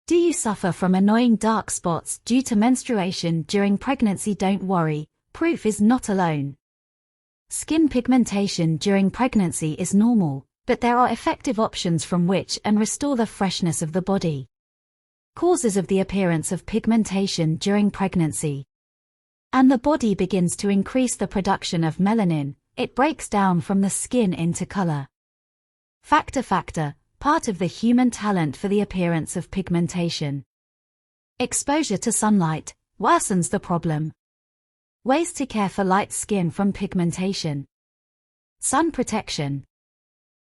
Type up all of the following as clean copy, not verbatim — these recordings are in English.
Do you suffer from annoying dark spots due to menstruation during pregnancy? Don't worry, proof is not alone. Skin pigmentation during pregnancy is normal, but there are effective options from which and restore the freshness of the body. Causes of the appearance of pigmentation during pregnancy. And the body begins to increase the production of melanin, it breaks down from the skin into color. Factor, part of the human talent for the appearance of pigmentation. Exposure to sunlight worsens the problem. Ways to care for light skin from pigmentation. Sun protection.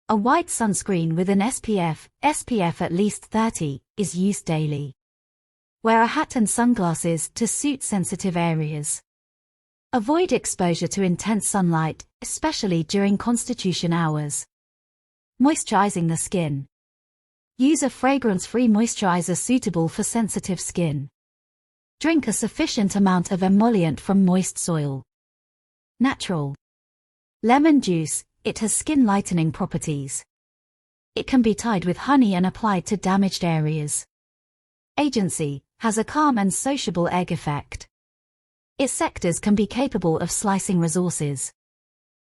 A white sunscreen with an SPF at least 30, is used daily. Wear a hat and sunglasses to suit sensitive areas. Avoid exposure to intense sunlight, especially during constitution hours. Moisturizing the skin. Use a fragrance-free moisturizer suitable for sensitive skin. Drink a sufficient amount of emollient from moist soil. Natural. Lemon juice, it has skin lightening properties. It can be tied with honey and applied to damaged areas. Agency, has a calm and sociable egg effect. Its sectors can be capable of slicing resources.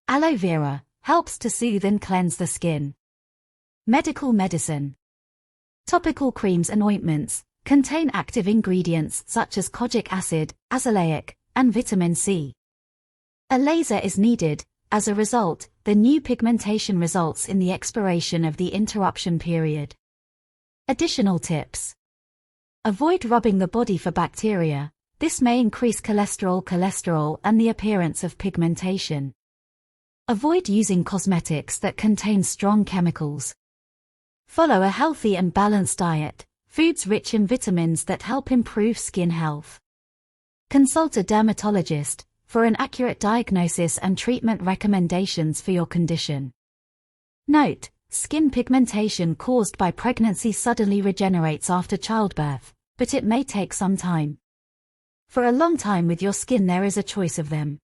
Aloe vera, helps to soothe and cleanse the skin. Medical medicine. Topical creams and ointments contain active ingredients such as kojic acid, azelaic, and vitamin C. A laser is needed. As a result, the new pigmentation results in the expiration of the interruption period. Additional tips. Avoid rubbing the body for bacteria. This may increase cholesterol and the appearance of pigmentation. Avoid using cosmetics that contain strong chemicals. Follow a healthy and balanced diet, foods rich in vitamins that help improve skin health. Consult a dermatologist for an accurate diagnosis and treatment recommendations for your condition. Note, skin pigmentation caused by pregnancy suddenly regenerates after childbirth, but it may take some time. For a long time with your skin there is a choice of them.